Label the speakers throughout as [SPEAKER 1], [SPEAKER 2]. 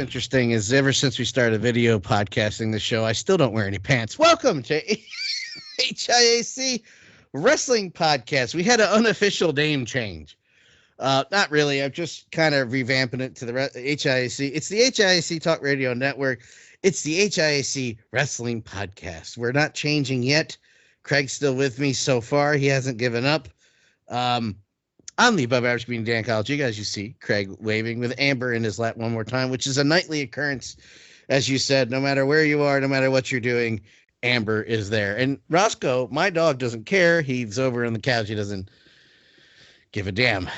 [SPEAKER 1] interesting is ever since we started video podcasting the show, I still don't wear any pants. Welcome to HIAC Wrestling Podcast. We had an unofficial name change. Not really. I'm just kind of revamping it to the HIAC. It's the HIAC Talk Radio Network. It's the HIAC Wrestling Podcast. We're not changing yet. Craig's still with me so far. He hasn't given up. I'm the above average comedian Dan College. You guys, you see Craig waving with Amber in his lap one more time, which is a nightly occurrence. As you said, no matter where you are, no matter what you're doing, Amber is there. And Roscoe, my dog, doesn't care. He's over on the couch. He doesn't give a damn.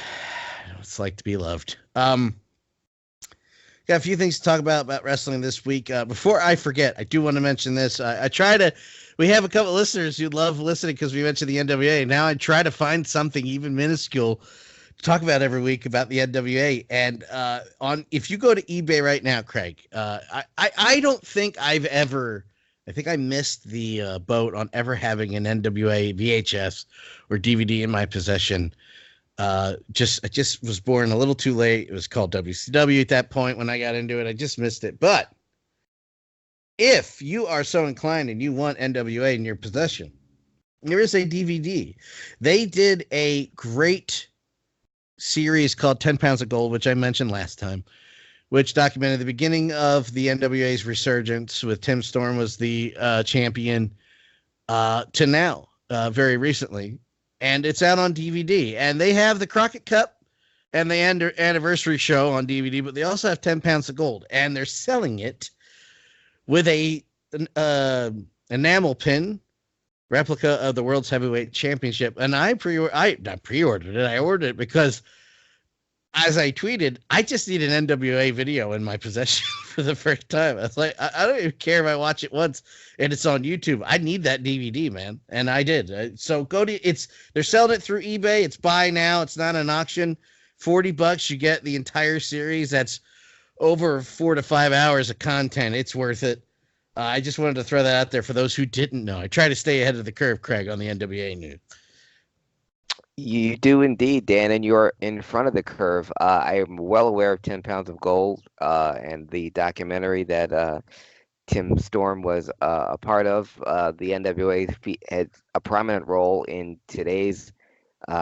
[SPEAKER 1] It's like to be loved. Got a few things to talk about wrestling this week. Before I forget, I do want to mention this. We have a couple of listeners who love listening because we mentioned the NWA. Now I try to find something even minuscule to talk about every week about the NWA. And if you go to eBay right now, Craig, I don't think I think I missed the boat on ever having an NWA VHS or DVD in my possession. I just was born a little too late. It was called WCW at that point when I got into it. I just missed it. But if you are so inclined and you want NWA in your possession, there is a DVD. They did a great series called 10 Pounds of Gold, which I mentioned last time, which documented the beginning of the NWA's resurgence with Tim Storm was the champion to now, very recently. And it's out on DVD. And they have the Crockett Cup and the anniversary show on DVD, but they also have 10 Pounds of Gold. And they're selling it with a enamel pin replica of the World's Heavyweight Championship. And I ordered it because, as I tweeted, I just need an NWA video in my possession for the first time. I was like, I don't even care if I watch it once and it's on YouTube. I need that DVD, man. And I did. So they're selling it through eBay. It's buy now. It's not an auction. $40. You get the entire series. That's over 4 to 5 hours of content. It's worth it. I just wanted to throw that out there for those who didn't know. I try to stay ahead of the curve, Craig, on the NWA news.
[SPEAKER 2] You do indeed, Dan, and you're in front of the curve. I am well aware of 10 Pounds of Gold and the documentary that Tim Storm was a part of. The NWA had a prominent role in today's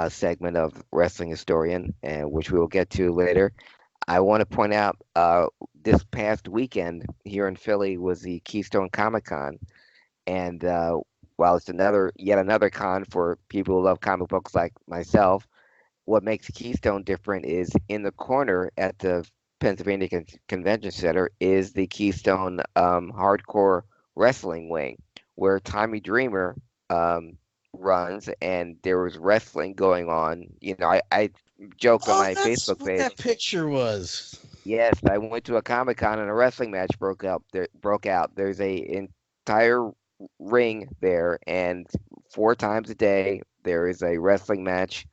[SPEAKER 2] segment of Wrestling Historian, and which we will get to later. I want to point out this past weekend here in Philly was the Keystone Comic-Con, and while it's yet another con for people who love comic books like myself, what makes Keystone different is in the corner at the Pennsylvania Convention Center is the Keystone Hardcore Wrestling Wing, where Tommy Dreamer runs, and there was wrestling going on. You know, I joked on my Facebook page.
[SPEAKER 1] That picture was.
[SPEAKER 2] Yes, I went to a Comic-Con and a wrestling match broke out. There's a entire ring there, and 4 times a day there is a wrestling match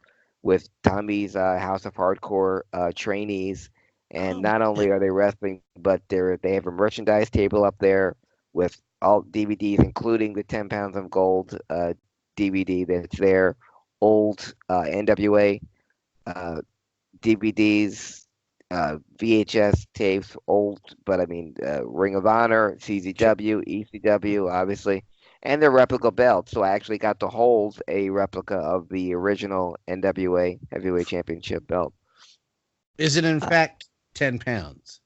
[SPEAKER 2] with Tommy's House of Hardcore trainees. And not only are they wrestling, but they have a merchandise table up there with all DVDs, including the 10 Pounds of Gold DVD that's there, old NWA DVDs, VHS tapes, old, but I mean, Ring of Honor, CZW, ECW, obviously, and their replica belts. So I actually got to hold a replica of the original NWA Heavyweight Championship belt.
[SPEAKER 1] Is it in fact 10 pounds?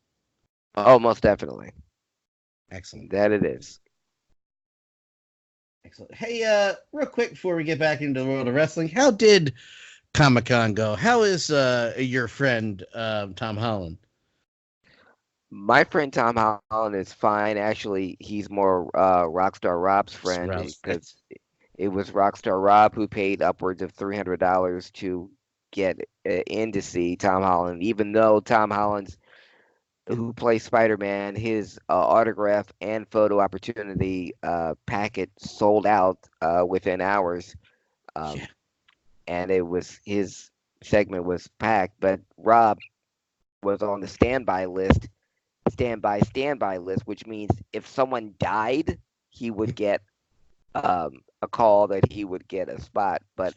[SPEAKER 2] Oh, most definitely.
[SPEAKER 1] Excellent.
[SPEAKER 2] That it is.
[SPEAKER 1] Excellent. Hey, real quick before we get back into the world of wrestling, how did Comic-Con go? How is your friend Tom Holland?
[SPEAKER 2] My friend Tom Holland is fine. Actually, he's more Rockstar Rob's friend because it was Rockstar Rob who paid upwards of $300 to get in to see Tom Holland, even though Tom Holland's who plays Spider-Man, his autograph and photo opportunity packet sold out within hours. And it was his segment was packed, but Rob was on the standby list, which means if someone died, he would get a call that he would get a spot. But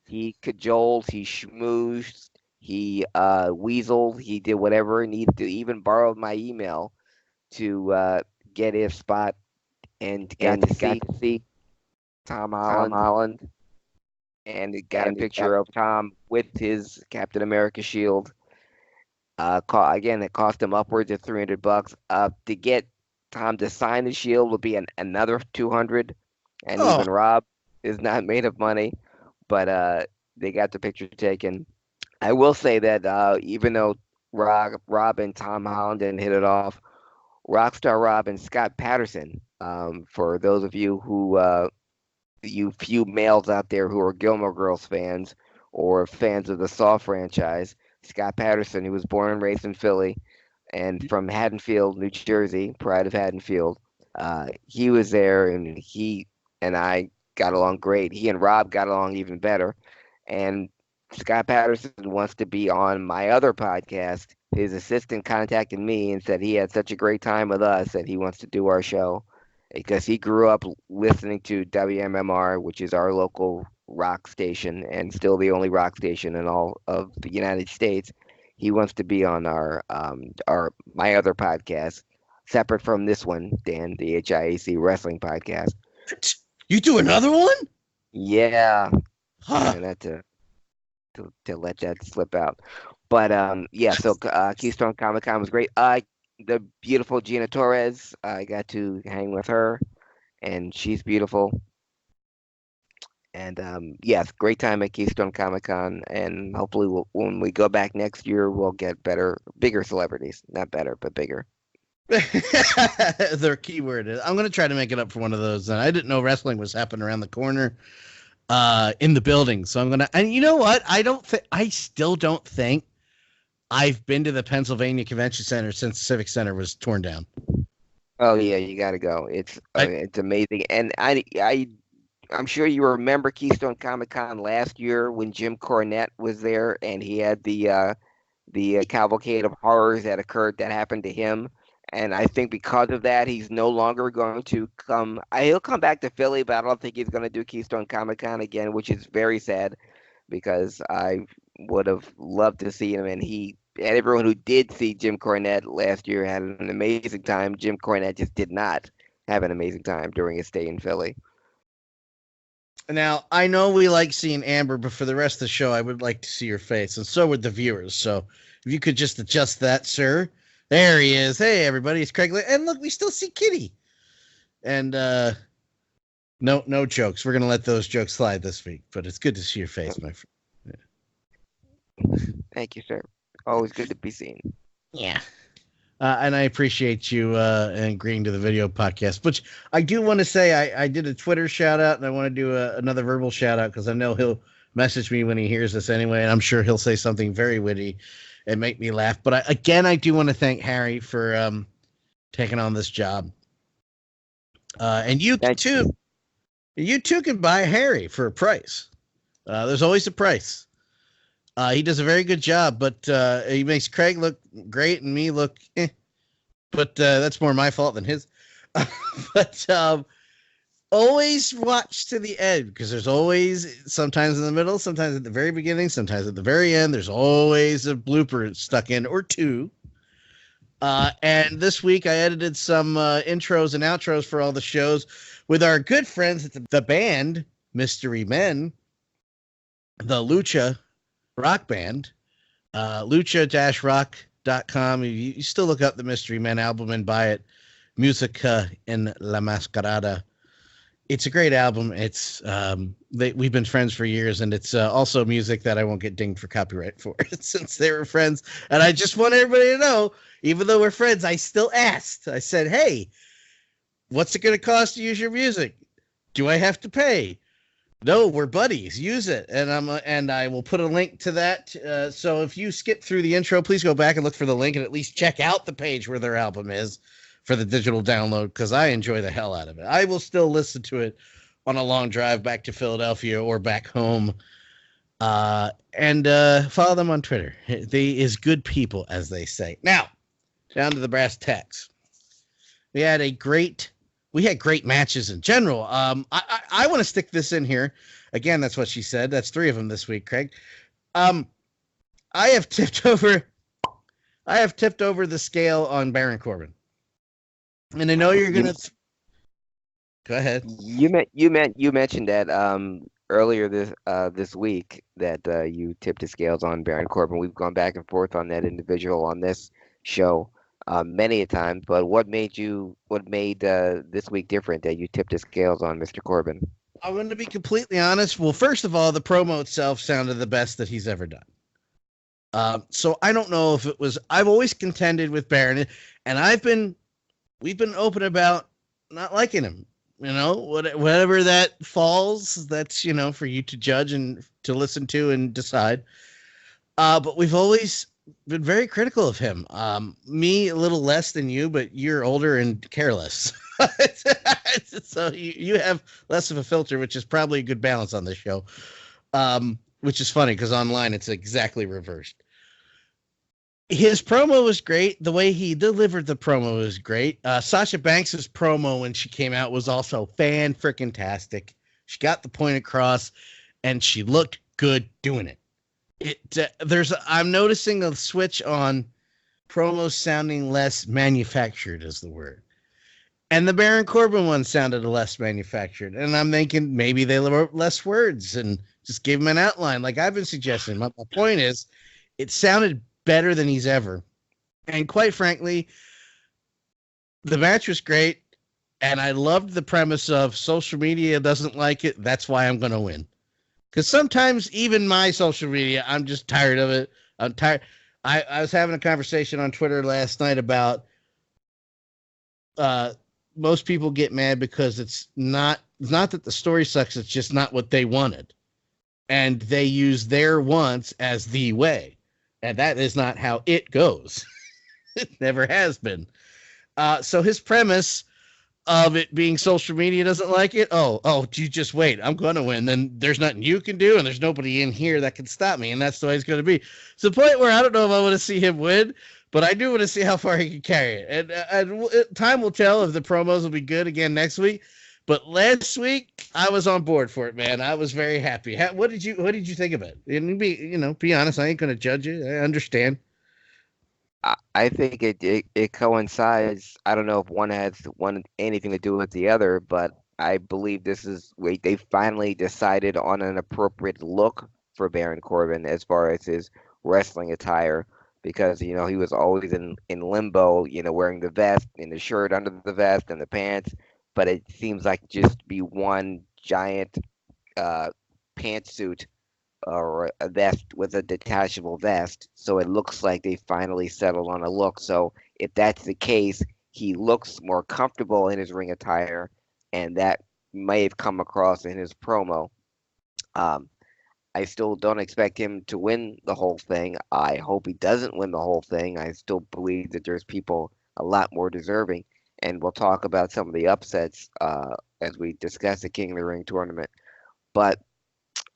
[SPEAKER 2] he cajoled, he schmoozed, he weaseled, he did whatever he needed to, even borrowed my email to get his spot and got to see Tom Holland, and got a picture of Tom with his Captain America shield. Again, it cost him upwards of $300. To get Tom to sign the shield will be another 200, and
[SPEAKER 1] Oh,
[SPEAKER 2] even Rob is not made of money, but they got the picture taken. I will say that even though Rob and Tom Holland didn't hit it off, Rockstar Rob and Scott Patterson, for those of you few males out there who are Gilmore Girls fans or fans of the Saw franchise, Scott Patterson, who was born and raised in Philly and from Haddonfield, New Jersey, pride of Haddonfield, he was there, and he and I got along great. He and Rob got along even better. And Scott Patterson wants to be on my other podcast. His assistant contacted me and said he had such a great time with us that he wants to do our show because he grew up listening to WMMR, which is our local rock station and still the only rock station in all of the United States. He wants to be on our my other podcast, separate from this one, Dan, the HIAC wrestling podcast.
[SPEAKER 1] you do another one?
[SPEAKER 2] Yeah,
[SPEAKER 1] Huh.
[SPEAKER 2] trying not to let that slip out. But yeah, so Keystone Comic Con was great. The beautiful Gina Torres, I got to hang with her, and she's beautiful. And yes, great time at Keystone Comic Con, and hopefully when we go back next year, we'll get bigger celebrities. Not better, but bigger.
[SPEAKER 1] Their keyword is. I'm gonna try to make it up for one of those. And I didn't know wrestling was happening around the corner, in the building. So I'm gonna. And you know what? I still don't think I've been to the Pennsylvania Convention Center since the Civic Center was torn down.
[SPEAKER 2] Oh yeah, you got to go. It's amazing, and I'm sure you remember Keystone Comic Con last year when Jim Cornette was there, and he had the cavalcade of horrors that happened to him. And I think because of that, he's no longer going to come. He'll come back to Philly, but I don't think he's going to do Keystone Comic Con again, which is very sad because I would have loved to see him. And everyone who did see Jim Cornette last year had an amazing time. Jim Cornette just did not have an amazing time during his stay in Philly.
[SPEAKER 1] Now, I know we like seeing Amber, but for the rest of the show, I would like to see your face, and so would the viewers. So if you could just adjust that, sir. There he is. Hey, everybody, it's Craig. And look, we still see Kitty. And no jokes. We're going to let those jokes slide this week, but it's good to see your face, my friend.
[SPEAKER 2] Yeah. Thank you, sir. Always good to be seen.
[SPEAKER 1] Yeah. And I appreciate you agreeing to the video podcast. But I do want to say I did a Twitter shout out, and I want to do another verbal shout out because I know he'll message me when he hears this anyway, and I'm sure he'll say something very witty and make me laugh. But I do want to thank Harry for taking on this job. And you too. You too can buy Harry for a price. There's always a price. He does a very good job, but he makes Craig look great and me look But that's more my fault than his. But always watch to the end because there's always, sometimes in the middle, sometimes at the very beginning, sometimes at the very end, there's always a blooper stuck in or two. And this week I edited some intros and outros for all the shows with our good friends at the band Mystery Men, the Lucha rock band, lucha-rock.com. You still look up the Mystery Men album and buy it. Musica en la Mascarada. It's a great album. It's we've been friends for years, and it's also music that I won't get dinged for copyright for since they were friends. And I just want everybody to know, even though we're friends, I still asked. I said, "Hey, what's it going to cost to use your music? Do I have to pay?" No, we're buddies. Use it, and I will put a link to that. So if you skip through the intro, please go back and look for the link and at least check out the page where their album is for the digital download because I enjoy the hell out of it. I will still listen to it on a long drive back to Philadelphia or back home. And follow them on Twitter. They is good people, as they say. Now, down to the brass tacks. We had great matches in general. I want to stick this in here. Again, that's what she said. That's 3 of them this week, Craig. I have tipped over the scale on Baron Corbin. And I know you're gonna. Go ahead.
[SPEAKER 2] You mentioned that earlier this week that you tipped the scales on Baron Corbin. We've gone back and forth on that individual on this show many a time. But what made this week different that you tipped the scales on Mr. Corbin?
[SPEAKER 1] I'm going to be completely honest. Well, first of all, the promo itself sounded the best that he's ever done. So I don't know if it was. I've always contended with Barrett, and we've been open about not liking him. You know, whatever that falls, that's for you to judge and to listen to and decide. But we've always been very critical of him. Me a little less than you, but you're older and careless. So you have less of a filter, which is probably a good balance on this show. Which is funny because online it's exactly reversed. His promo was great. The way he delivered the promo was great. Sasha Banks's promo when she came out was also fan-freaking-tastic. She got the point across, and she looked good doing it. I'm noticing a switch on promos sounding less manufactured is the word. And the Baron Corbin one sounded less manufactured. And I'm thinking maybe they wrote less words and just gave him an outline like I've been suggesting. My point is, it sounded better than he's ever. And quite frankly, the match was great. And I loved the premise of social media doesn't like it. That's why I'm going to win. Because sometimes even my social media, I'm just tired of it. I'm tired. I was having a conversation on Twitter last night about most people get mad because it's not that the story sucks. It's just not what they wanted. And they use their wants as the way. And that is not how it goes. It never has been. So his premise of it being social media doesn't like it. Oh, you just wait. I'm going to win. Then there's nothing you can do. And there's nobody in here that can stop me. And that's the way it's going to be. It's the point where I don't know if I want to see him win, but I do want to see how far he can carry it. And time will tell if the promos will be good again next week. But last week, I was on board for it, man. I was very happy. What did you think of it? And be honest. I ain't going to judge you. I understand.
[SPEAKER 2] I think it coincides. I don't know if one has anything to do with the other, but I believe this is they finally decided on an appropriate look for Baron Corbin as far as his wrestling attire, because he was always in limbo, wearing the vest and the shirt under the vest and the pants, but it seems like just be one giant pantsuit or a vest with a detachable vest. So it looks like they finally settled on a look. So if that's the case, he looks more comfortable in his ring attire, and that may have come across in his promo. I still don't expect him to win the whole thing. I hope he doesn't win the whole thing. I still believe that there's people a lot more deserving, and we'll talk about some of the upsets as we discuss the King of the Ring tournament. But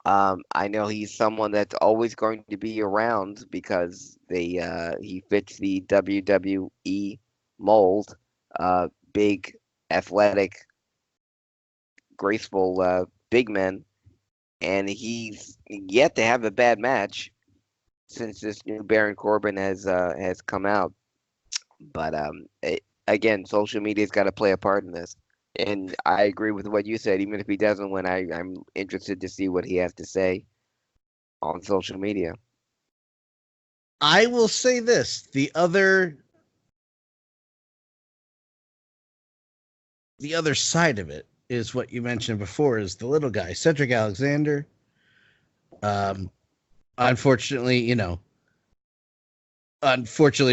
[SPEAKER 2] I know he's someone that's always going to be around because he fits the WWE mold, big, athletic, graceful big men, and he's yet to have a bad match since this new Baron Corbin has come out. But again, social media's got to play a part in this. And I agree with what you said. Even if he doesn't win, I'm interested to see what he has to say on social media.
[SPEAKER 1] I will say this. The other side of it is what you mentioned before, is the little guy, Cedric Alexander. Unfortunately,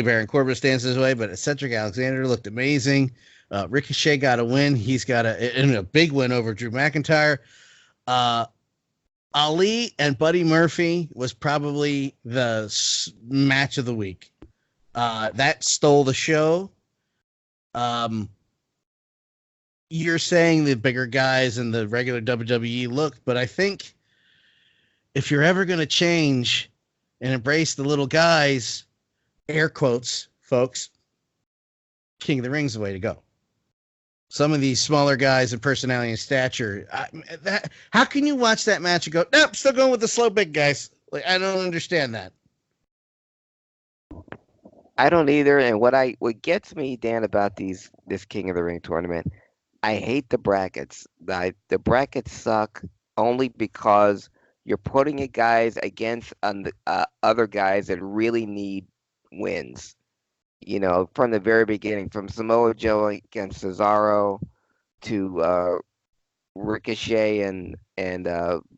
[SPEAKER 1] Baron Corbin stands his way, but Cedric Alexander looked amazing. Ricochet got a win. He's got a big win over Drew McIntyre. Ali and Buddy Murphy was probably the match of the week. That stole the show. You're saying the bigger guys and the regular WWE look, but I think if you're ever going to change and embrace the little guys, air quotes, folks, King of the Ring's the way to go. Some of these smaller guys in personality and stature, how can you watch that match and go, nope, still going with the slow big guys? Like, I don't understand that.
[SPEAKER 2] I don't either. And what gets me, Dan, about this King of the Ring tournament, I hate the brackets. The brackets suck only because you're putting it guys against other guys that really need wins. You know, from the very beginning, from Samoa Joe against Cesaro to Ricochet and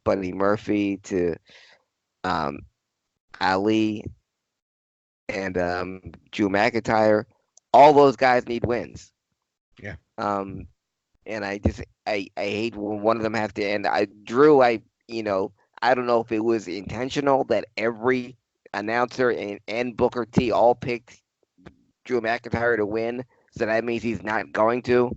[SPEAKER 2] Buddy Murphy to um, Ali and Drew McIntyre. All those guys need wins.
[SPEAKER 1] Yeah.
[SPEAKER 2] Um, and I hate when one of them have to end. I don't know if it was intentional that every announcer and Booker T all picked Drew McIntyre to win, so that means he's not going to.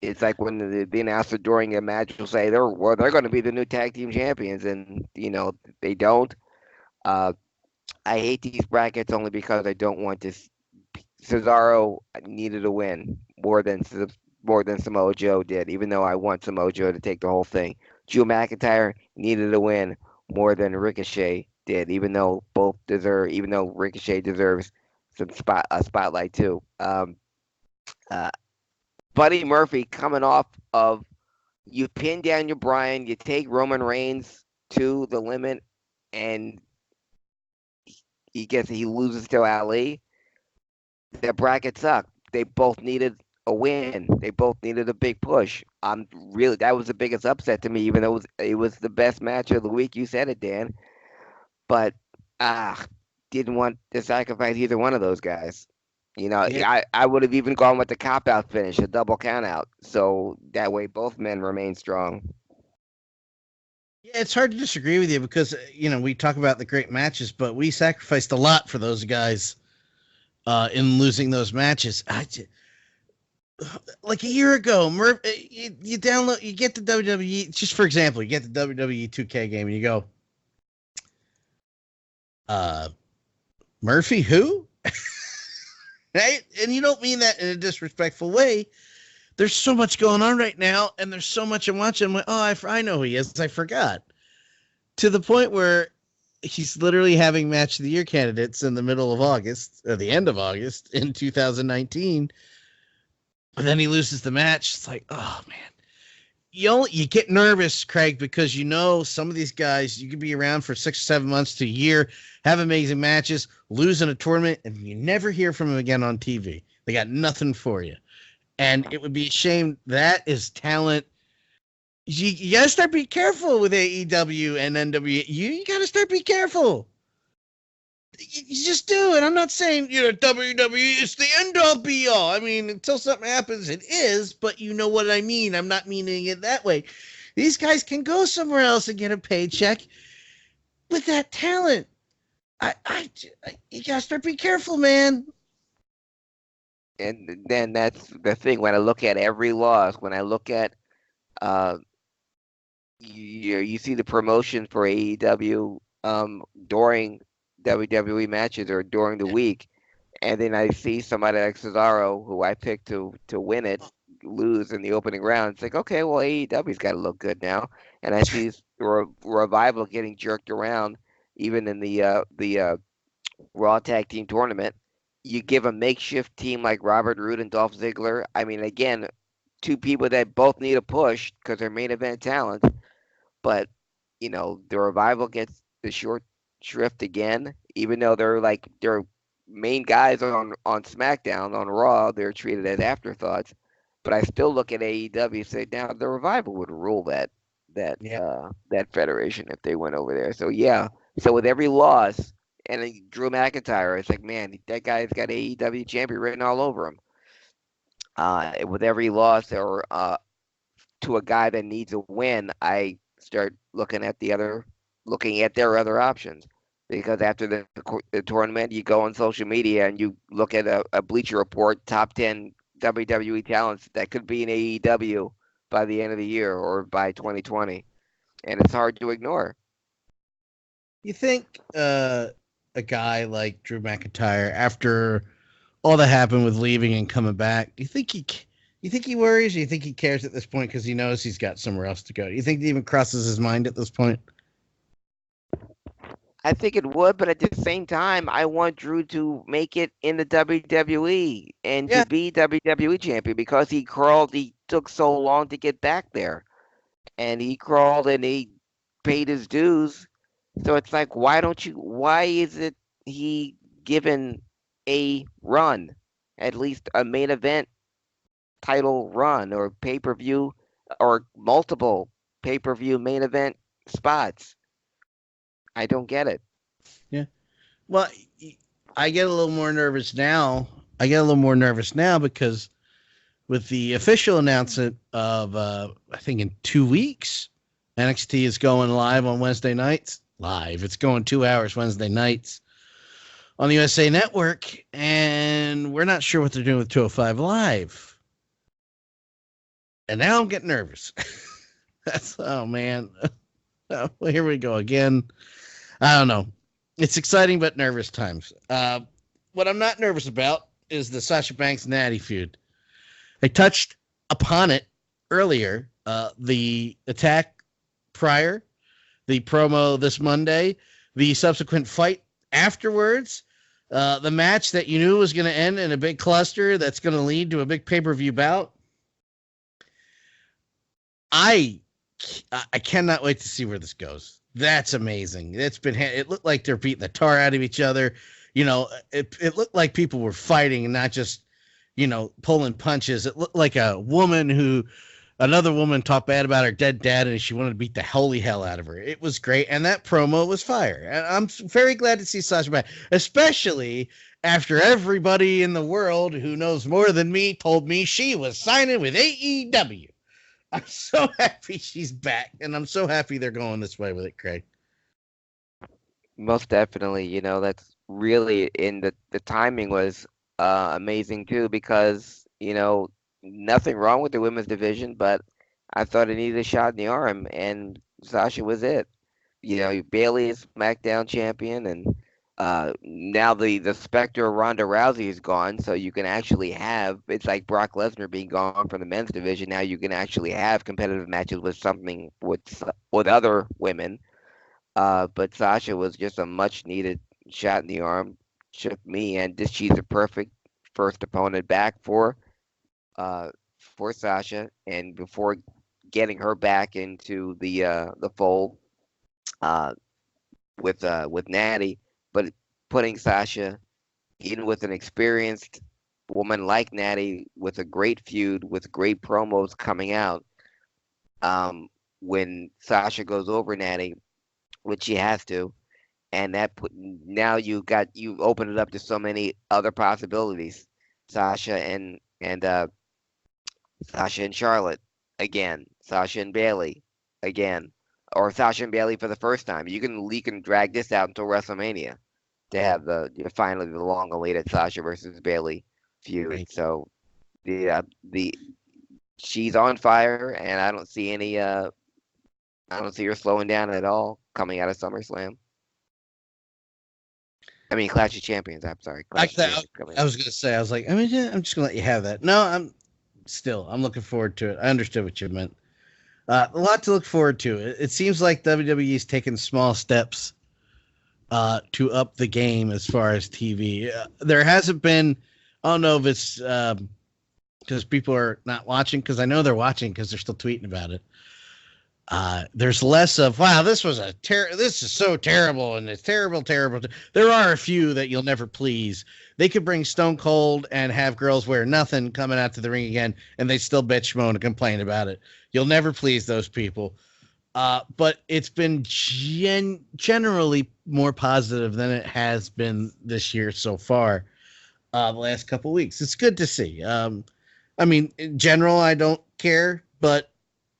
[SPEAKER 2] It's like when the announcer during a match will say they're going to be the new tag team champions, and they don't. Uh, I hate these brackets only because I don't want this. Cesaro needed a win more than Samoa Joe did, even though I want Samoa Joe to take the whole thing. Drew McIntyre needed a win more than Ricochet did, even though Ricochet deserves a spotlight too. Uh, Buddy Murphy coming off of you pin Daniel Bryan, you take Roman Reigns to the limit, and he loses to Ali. That bracket sucked. They both needed a win. They both needed a big push. That was the biggest upset to me, even though it was the best match of the week. You said it, Dan, but didn't want to sacrifice either one of those guys.
[SPEAKER 1] Yeah.
[SPEAKER 2] I would have even gone with the cop out finish, a double count out, so that way both men remain strong.
[SPEAKER 1] Yeah, it's hard to disagree with you because we talk about the great matches, but we sacrificed a lot for those guys in losing those matches. Like a year ago, you get the WWE. Just for example, you get the WWE 2K game, and you go, Murphy who? Right? And you don't mean that in a disrespectful way. There's so much going on right now, and there's so much I'm watching. I'm like, I know who he is. I forgot. To the point where he's literally having match of the year candidates in the middle of August, or the end of August in 2019. But then he loses the match. It's like, oh man. You get nervous, Craig, because some of these guys, you could be around for 6 or 7 months to a year, have amazing matches, lose in a tournament, and you never hear from them again on TV. They got nothing for you. And it would be a shame. That is talent. You got to start being careful with AEW and NWA. You got to start being careful. You just do it. I'm not saying, WWE is the end all be all. I mean, until something happens, it is, but you know what I mean. I'm not meaning it that way. These guys can go somewhere else and get a paycheck with that talent. You got to start being careful, man.
[SPEAKER 2] And then that's the thing. When I look at every loss, when I look at you see the promotion for AEW during WWE matches or during the week, and then I see somebody like Cesaro, who I picked to win it, lose in the opening round. It's like, okay, well, AEW's got to look good now, and I see Revival getting jerked around, even in the Raw Tag Team Tournament. You give a makeshift team like Robert Roode and Dolph Ziggler. I mean, again, two people that both need a push because they're main event talent, but the Revival gets the short shrift again, even though they're main guys on SmackDown. On Raw, they're treated as afterthoughts. But I still look at AEW and say, now the Revival would rule that federation if they went over there. So yeah, so with every loss, and then Drew McIntyre, it's like, man, that guy's got AEW champion written all over him. With every loss or to a guy that needs a win, I start looking at their other options. Because after the tournament, you go on social media and you look at a Bleacher Report top 10 WWE talents that could be in AEW by the end of the year or by 2020, and it's hard to ignore.
[SPEAKER 1] You think a guy like Drew McIntyre, after all that happened with leaving and coming back, do you think he worries? Do you think he cares at this point because he knows he's got somewhere else to go? Do you think it even crosses his mind at this point?
[SPEAKER 2] I think it would, but at the same time, I want Drew to make it in the WWE and
[SPEAKER 1] Yeah.
[SPEAKER 2] to be WWE champion because he crawled. He took so long to get back there, and he crawled and he paid his dues. So it's like, why don't you? Why is it he given a run, at least a main event title run or pay-per-view or multiple pay-per-view main event spots? I don't get it.
[SPEAKER 1] Yeah. Well, I get a little more nervous now. I get a little more nervous now because with the official announcement of, I think in 2 weeks, NXT is going live on Wednesday nights. Live. It's going 2 hours Wednesday nights on the USA Network. And we're not sure what they're doing with 205 Live. And now I'm getting nervous. Oh, man. Oh, well, here we go again. I don't know. It's exciting, but nervous times. What I'm not nervous about is the Sasha Banks Natty feud. I touched upon it earlier. The attack prior, the promo this Monday, the subsequent fight afterwards, the match that you knew was going to end in a big cluster that's going to lead to a big pay-per-view bout. I cannot wait to see where this goes. That's amazing. It looked like they're beating the tar out of each other. You know, it looked like people were fighting and not just, pulling punches. It looked like another woman talked bad about her dead dad and she wanted to beat the holy hell out of her. It was great. And that promo was fire. And I'm very glad to see Sasha back, especially after everybody in the world who knows more than me told me she was signing with AEW. I'm so happy she's back, and I'm so happy they're going this way with it, Craig.
[SPEAKER 2] Most definitely, that's really the timing was amazing too because, nothing wrong with the women's division, but I thought it needed a shot in the arm and Sasha was it. Bailey is SmackDown champion and now the specter of Ronda Rousey is gone, so you can actually have it's like Brock Lesnar being gone from the men's division. Now you can actually have competitive matches with other women. But Sasha was just a much needed shot in the arm. Shook me, and she's a perfect first opponent back for Sasha. And before getting her back into the fold with Natty, but putting Sasha in with an experienced woman like Natty with a great feud with great promos coming out. When Sasha goes over Natty, which she has to, and now you open it up to so many other possibilities. Sasha and Charlotte again, Sasha and Bailey again, or Sasha and Bailey for the first time. You can drag this out until WrestleMania to have finally the long-awaited Sasha versus Bailey feud.
[SPEAKER 1] Right.
[SPEAKER 2] So she's on fire, and I don't see her slowing down at all coming out of SummerSlam. I mean, Clash of Champions. I'm sorry.
[SPEAKER 1] I was going to say, I'm just going to let you have that. No, I'm looking forward to it. I understood what you meant. A lot to look forward to. It seems like WWE's taking small steps to up the game as far as TV. There hasn't been, I don't know if it's because people are not watching, because I know they're watching because they're still tweeting about it. There's less of, wow, this is so terrible and it's terrible. There are a few that you'll never please. They could bring Stone Cold and have girls wear nothing coming out to the ring again, and they still bitch, moan, and complain about it. You'll never please those people. But it's been generally more positive than it has been this year so far. The last couple of weeks, it's good to see. I mean, in general, I don't care, but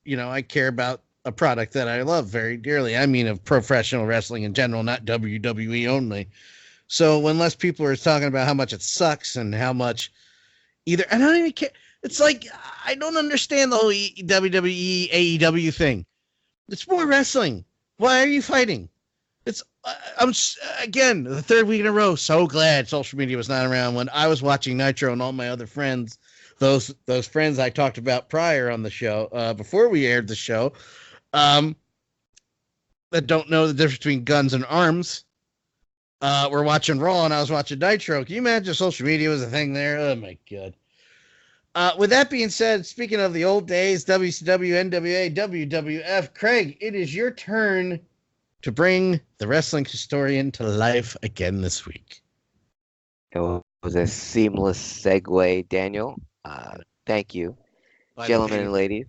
[SPEAKER 1] I care about a product that I love very dearly. I mean, of professional wrestling in general, not WWE only. So when less people are talking about how much it sucks and how much I don't even care. It's like, I don't understand the whole WWE, AEW thing. It's more wrestling. Why are you fighting? Again, the third week in a row, so glad social media was not around when I was watching Nitro and all my other friends, those friends I talked about prior on the show, before we aired the show, that don't know the difference between guns and arms. We're watching Raw, and I was watching Nitro. Can you imagine social media was a thing there? Oh my god. With that being said, speaking of the old days, WCW, NWA, WWF, Craig, it is your turn to bring the wrestling historian to life again this week.
[SPEAKER 2] It was a seamless segue, Daniel. Thank you, gentlemen and ladies.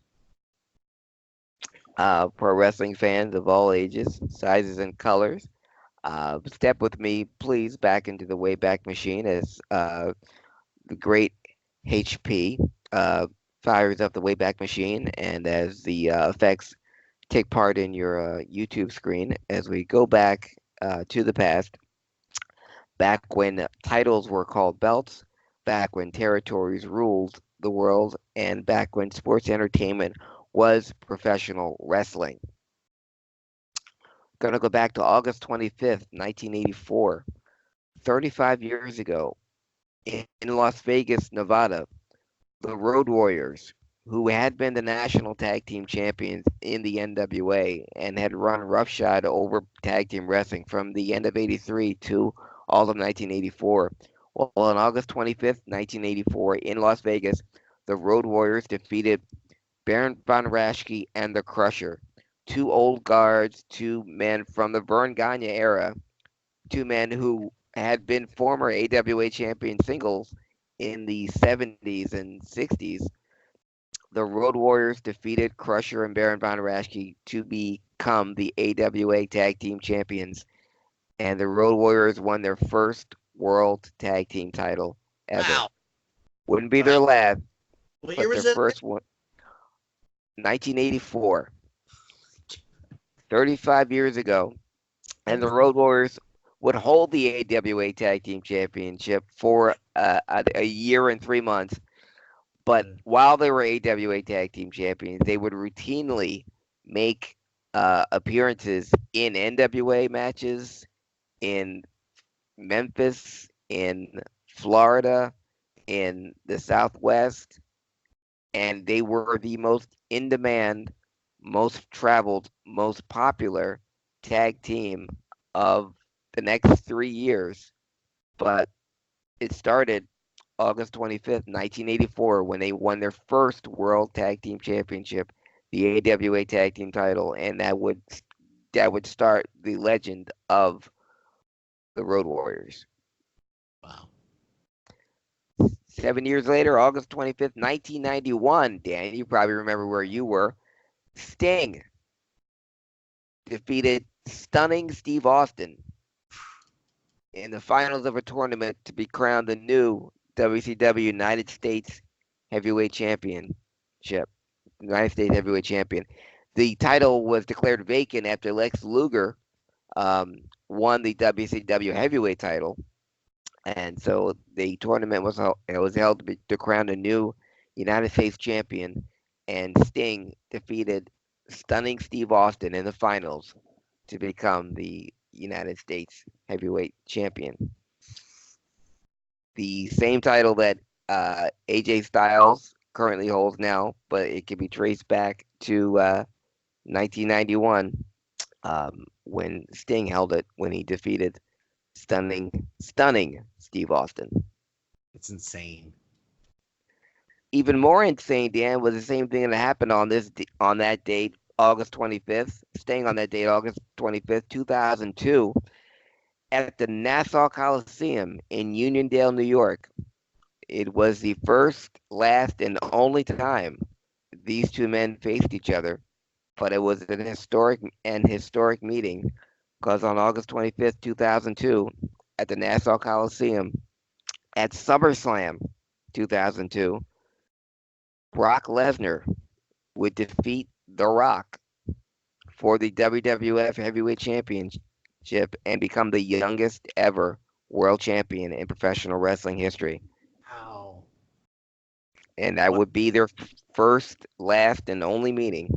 [SPEAKER 2] For wrestling fans of all ages, sizes, and colors, step with me, please, back into the Wayback Machine as the great HP fires up the Wayback Machine, and as the effects take part in your YouTube screen, as we go back to the past, back when titles were called belts, back when territories ruled the world, and back when sports entertainment was professional wrestling. Gonna go back to August 25th, 1984, 35 years ago, in Las Vegas, Nevada. The Road Warriors, who had been the national tag team champions in the NWA and had run roughshod over tag team wrestling from the end of '83 to all of 1984. Well, on August 25th, 1984, in Las Vegas, the Road Warriors defeated Baron von Raschke and the Crusher, two old guards, two men from the Vern Gagne era, two men who had been former AWA champion singles in the 70s and 60s. The Road Warriors defeated Crusher and Baron von Raschke to become the AWA Tag Team Champions, and the Road Warriors won their first World Tag Team title ever.
[SPEAKER 1] Wow.
[SPEAKER 2] Wouldn't be their last,
[SPEAKER 1] What
[SPEAKER 2] but
[SPEAKER 1] year was
[SPEAKER 2] their
[SPEAKER 1] it?
[SPEAKER 2] first one. 1984. 35 years ago. And the Road Warriors would hold the AWA Tag Team Championship for a year and 3 months. But while they were AWA Tag Team Champions, they would routinely make appearances in NWA matches in Memphis, in Florida, in the Southwest, and they were the most in-demand, most traveled, most popular tag team of the next 3 years. But it started August 25th, 1984, when they won their first World Tag Team Championship, the AWA Tag Team title, and that would start the legend of the Road Warriors.
[SPEAKER 1] Wow.
[SPEAKER 2] 7 years later, August 25th, 1991, Dan, you probably remember where you were. Sting defeated stunning Steve Austin in the finals of a tournament to be crowned the new WCW United States Heavyweight Championship. United States Heavyweight Champion. The title was declared vacant after Lex Luger won the WCW Heavyweight title, and so the tournament was held to crown a new United States champion, and Sting defeated stunning Steve Austin in the finals to become the United States Heavyweight Champion. The same title that AJ Styles currently holds now, but it can be traced back to 1991 when Sting held it when he defeated stunning Steve Austin.
[SPEAKER 1] It's insane.
[SPEAKER 2] Even more insane, Dan, was the same thing that happened on that date, August 25th, staying on that date, August 25th, 2002, at the Nassau Coliseum in Uniondale, New York. It was the first, last, and only time these two men faced each other, but it was an historic meeting because on August 25th, 2002, at the Nassau Coliseum, at SummerSlam 2002, Brock Lesnar would defeat The Rock for the WWF Heavyweight Championship and become the youngest ever world champion in professional wrestling history.
[SPEAKER 1] Wow.
[SPEAKER 2] And that would be their first, last, and only meeting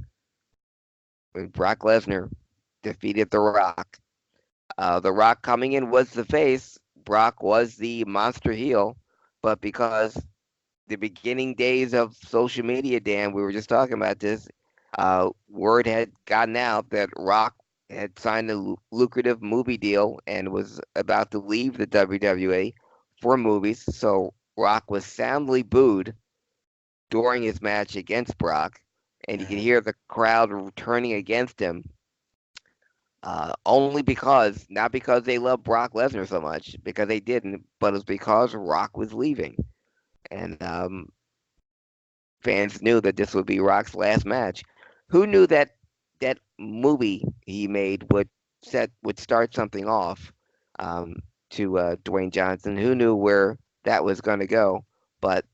[SPEAKER 2] when Brock Lesnar defeated The Rock. The Rock coming in was the face. Brock was the monster heel, but because the beginning days of social media, Dan, we were just talking about this, word had gotten out that Rock had signed a lucrative movie deal and was about to leave the WWE for movies. So Rock was soundly booed during his match against Brock, and you could hear the crowd turning against him. Only because, not because they loved Brock Lesnar so much, because they didn't, but it's because Rock was leaving. And fans knew that this would be Rock's last match. Who knew that that movie he made would start something off to Dwayne Johnson? Who knew where that was going to go? But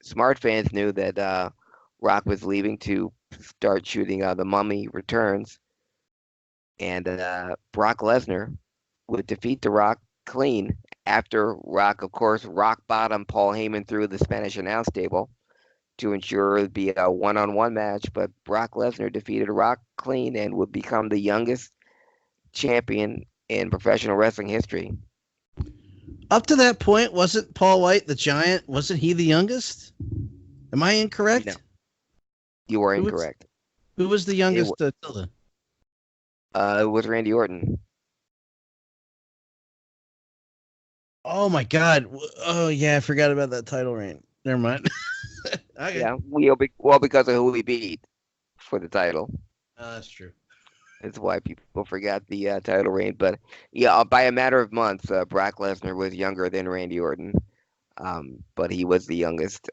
[SPEAKER 2] smart fans knew that Rock was leaving to start shooting The Mummy Returns, and Brock Lesnar would defeat The Rock clean after Rock, of course, rock bottom Paul Heyman through the Spanish announce table to ensure it would be a one-on-one match. But Brock Lesnar defeated Rock clean and would become the youngest champion in professional wrestling history.
[SPEAKER 1] Up to that point, wasn't Paul White the Giant? Wasn't he the youngest? Am I incorrect?
[SPEAKER 2] No, you are incorrect.
[SPEAKER 1] Who was the youngest till then?
[SPEAKER 2] It was Randy Orton.
[SPEAKER 1] Oh my God! Oh yeah, I forgot about that title reign. Never mind. Okay.
[SPEAKER 2] Yeah, because of who he beat for the title.
[SPEAKER 1] That's true.
[SPEAKER 2] That's why people forgot the title reign. But yeah, by a matter of months, Brock Lesnar was younger than Randy Orton, but he was the youngest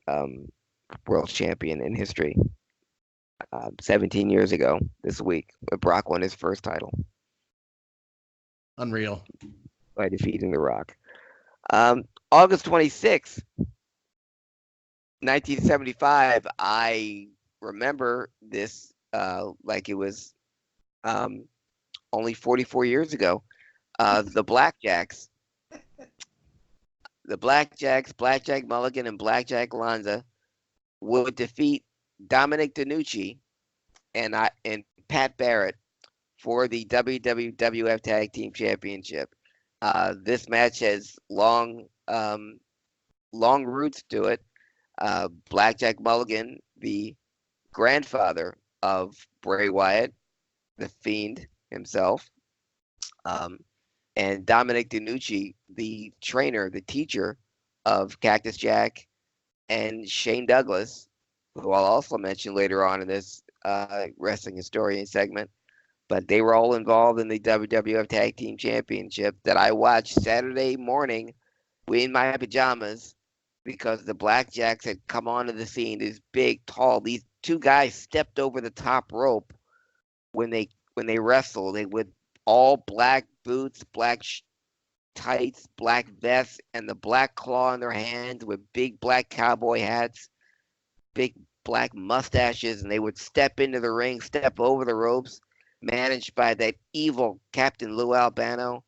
[SPEAKER 2] world champion in history. 17 years ago this week, Brock won his first title.
[SPEAKER 1] Unreal.
[SPEAKER 2] By defeating The Rock. August 26th, 1975, I remember this like it was only 44 years ago. The Blackjacks, Blackjack Mulligan, and Blackjack Lanza would defeat Dominic DiNucci and Pat Barrett for the WWF Tag Team Championship. This match has long roots to it. Blackjack Mulligan, the grandfather of Bray Wyatt, the Fiend himself, and Dominic DiNucci, the trainer, the teacher of Cactus Jack and Shane Douglas, who I'll also mention later on in this wrestling historian segment. But they were all involved in the WWF Tag Team Championship that I watched Saturday morning in my pajamas because the Blackjacks had come onto the scene. These big, tall, these two guys stepped over the top rope when they wrestled. They with all black boots, black tights, black vests, and the black claw in their hands with big black cowboy hats, big black mustaches, and they would step into the ring, step over the ropes, managed by that evil Captain Lou Albano.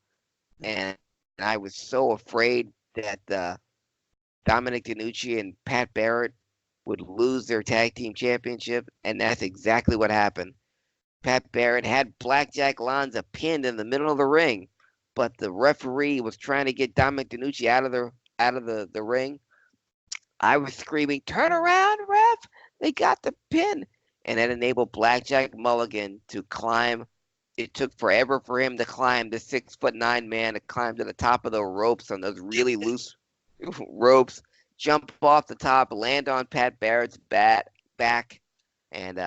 [SPEAKER 2] And I was so afraid that Dominic DiNucci and Pat Barrett would lose their tag team championship, and that's exactly what happened. Pat Barrett had Blackjack Lanza pinned in the middle of the ring, but the referee was trying to get Dominic DiNucci out of the ring. I was screaming, "Turn around, ref! They got the pin!" And that enabled Blackjack Mulligan to climb. It took forever for him to climb, the 6'9" man to climb to the top of the ropes on those really loose ropes, jump off the top, land on Pat Barrett's back, and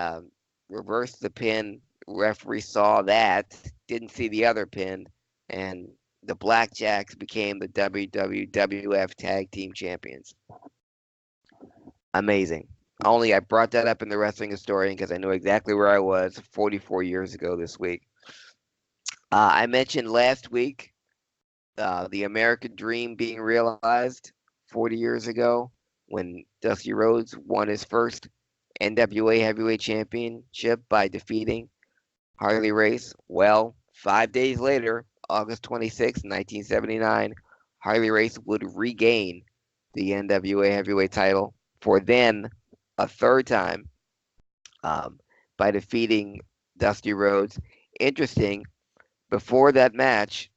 [SPEAKER 2] reverse the pin. Referee saw that, didn't see the other pin, and the Blackjacks became the WWF Tag Team Champions. Amazing. Only I brought that up in the Wrestling Historian because I knew exactly where I was 44 years ago this week. I mentioned last week the American Dream being realized 40 years ago when Dusty Rhodes won his first NWA Heavyweight Championship by defeating Harley Race. Well, 5 days later, August 26, 1979, Harley Race would regain the NWA Heavyweight title for then a third time by defeating Dusty Rhodes. Interesting, before that match,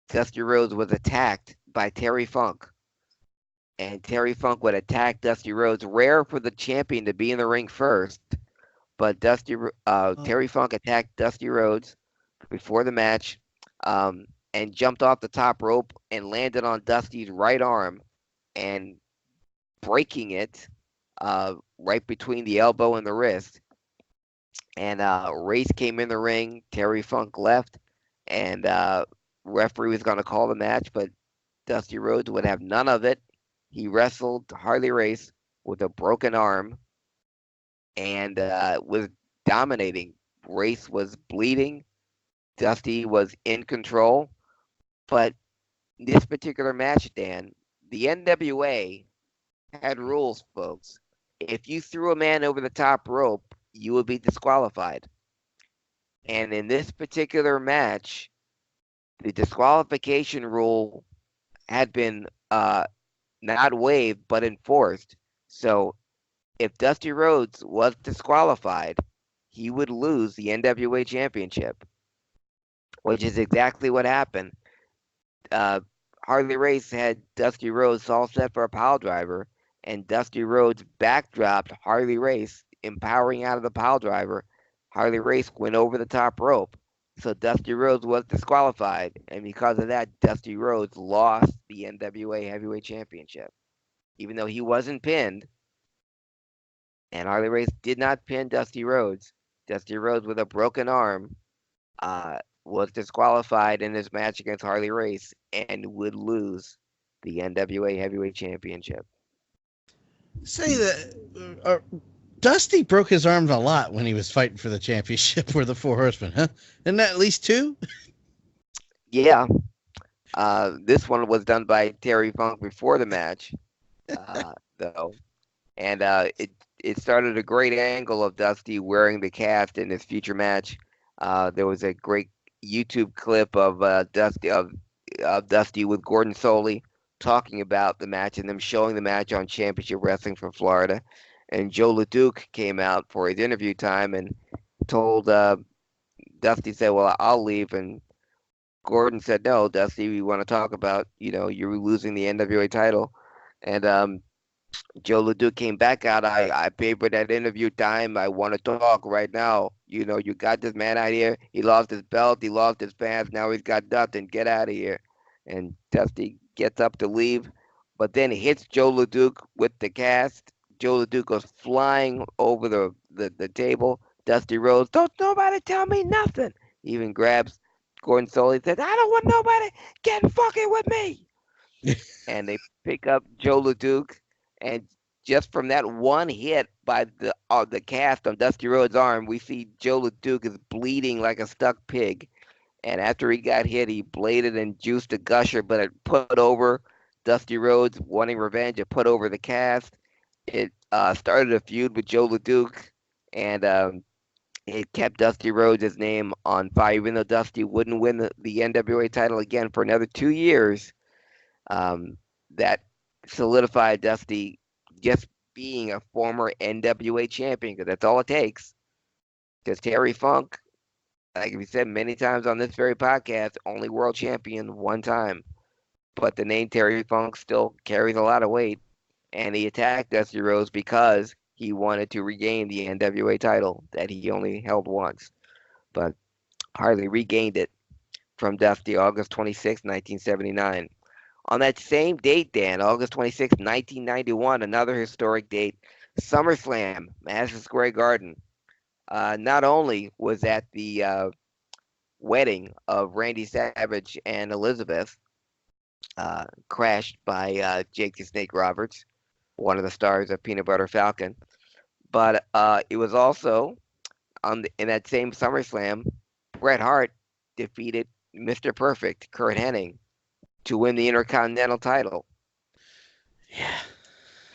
[SPEAKER 2] Dusty Rhodes was attacked by Terry Funk. And Terry Funk would attack Dusty Rhodes. Rare for the champion to be in the ring first, but Terry Funk attacked Dusty Rhodes before the match, and jumped off the top rope and landed on Dusty's right arm and breaking it right between the elbow and the wrist. And Race came in the ring. Terry Funk left, and referee was going to call the match, but Dusty Rhodes would have none of it. He wrestled Harley Race with a broken arm and was dominating. Race was bleeding. Dusty was in control. But this particular match, Dan, the NWA had rules, folks. If you threw a man over the top rope, you would be disqualified. And in this particular match, the disqualification rule had been not waived but enforced. So if Dusty Rhodes was disqualified, he would lose the NWA Championship, which is exactly what happened. Harley Race had Dusty Rhodes all set for a pile driver, and Dusty Rhodes backdropped Harley Race, empowering out of the pile driver. Harley Race went over the top rope. So Dusty Rhodes was disqualified, and because of that, Dusty Rhodes lost the NWA Heavyweight Championship. Even though he wasn't pinned, and Harley Race did not pin Dusty Rhodes. Dusty Rhodes with a broken arm was disqualified in his match against Harley Race and would lose the NWA Heavyweight Championship.
[SPEAKER 1] Say that Dusty broke his arms a lot when he was fighting for the championship for the Four Horsemen, huh? Isn't that at least two?
[SPEAKER 2] Yeah. This one was done by Terry Funk before the match, though. And it started a great angle of Dusty wearing the cast in his future match. There was a great YouTube clip of Dusty with Gordon Soley talking about the match and them showing the match on Championship Wrestling from Florida. And Joe LeDuc came out for his interview time and told Dusty, said, "Well, I'll leave." And Gordon said, "No, Dusty, we want to talk about, you're losing the NWA title." And Joe LeDuc came back out. I paid for that interview time. I want to talk right now. You got this man out here. He lost his belt. He lost his pants. Now he's got nothing. Get out of here. And Dusty gets up to leave, but then hits Joe LeDuc with the cast. Joe LeDuc goes flying over the table. Dusty Rhodes, "Don't nobody tell me nothing." He even grabs Gordon Soley and says, "I don't want nobody getting fucking with me." And they pick up Joe LeDuc, and just from that one hit by the cast on Dusty Rhodes' arm, we see Joe LeDuc is bleeding like a stuck pig. And after he got hit, he bladed and juiced a gusher, but it put over Dusty Rhodes wanting revenge. It put over the cast. It started a feud with Joe LeDuc, and it kept Dusty Rhodes' name on fire, even though Dusty wouldn't win the NWA title again for another 2 years. That solidified Dusty just being a former NWA champion, because that's all it takes. Because Terry Funk, like we said many times on this very podcast, only world champion one time. But the name Terry Funk still carries a lot of weight, and he attacked Dusty Rhodes because he wanted to regain the NWA title that he only held once. But Harley regained it from Dusty August 26, 1979. On that same date, Dan, August 26, 1991, another historic date, SummerSlam, Madison Square Garden. Not only was that the wedding of Randy Savage and Elizabeth, crashed by Jake the Snake Roberts, one of the stars of Peanut Butter Falcon, but it was also in that same SummerSlam, Bret Hart defeated Mr. Perfect, Kurt Hennig, to win the Intercontinental title.
[SPEAKER 1] Yeah.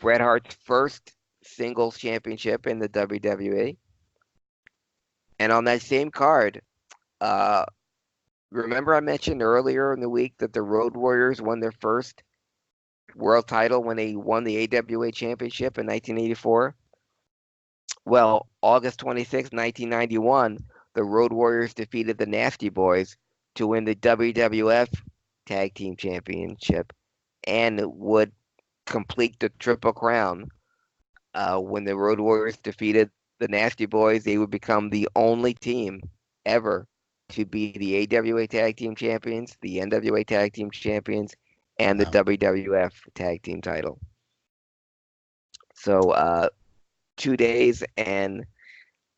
[SPEAKER 2] Bret Hart's first singles championship in the WWE. And on that same card, remember I mentioned earlier in the week that the Road Warriors won their first world title when they won the AWA championship in 1984? Well, August 26, 1991, the Road Warriors defeated the Nasty Boys to win the WWF Tag Team Championship and would complete the Triple Crown when the Road Warriors defeated the Nasty Boys, they would become the only team ever to be the AWA Tag Team Champions, the NWA Tag Team Champions, and the
[SPEAKER 1] Wow.
[SPEAKER 2] WWF Tag Team title. So 2 days and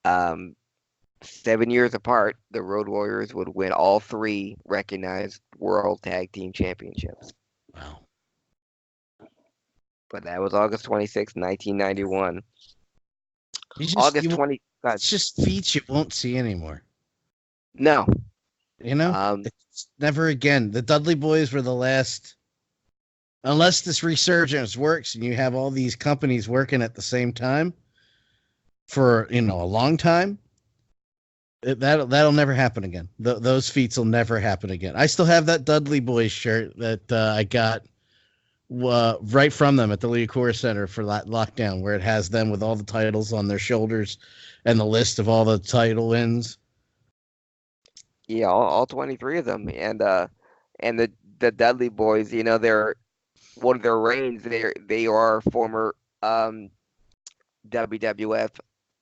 [SPEAKER 2] 7 years apart, the Road Warriors would win all three recognized World Tag Team Championships.
[SPEAKER 1] Wow.
[SPEAKER 2] But that was August 26, 1991. August 20.
[SPEAKER 1] It's just feats you won't see anymore.
[SPEAKER 2] No.
[SPEAKER 1] You know, it's never again. The Dudley Boys were the last, unless this resurgence works and you have all these companies working at the same time for, a long time. That'll never happen again. Those feats will never happen again. I still have that Dudley Boys shirt that I got right from them at the Leocora Center for lockdown, where it has them with all the titles on their shoulders and the list of all the title wins.
[SPEAKER 2] Yeah, all 23 of them, and the Dudley Boys, they're one of their reigns. They are former WWF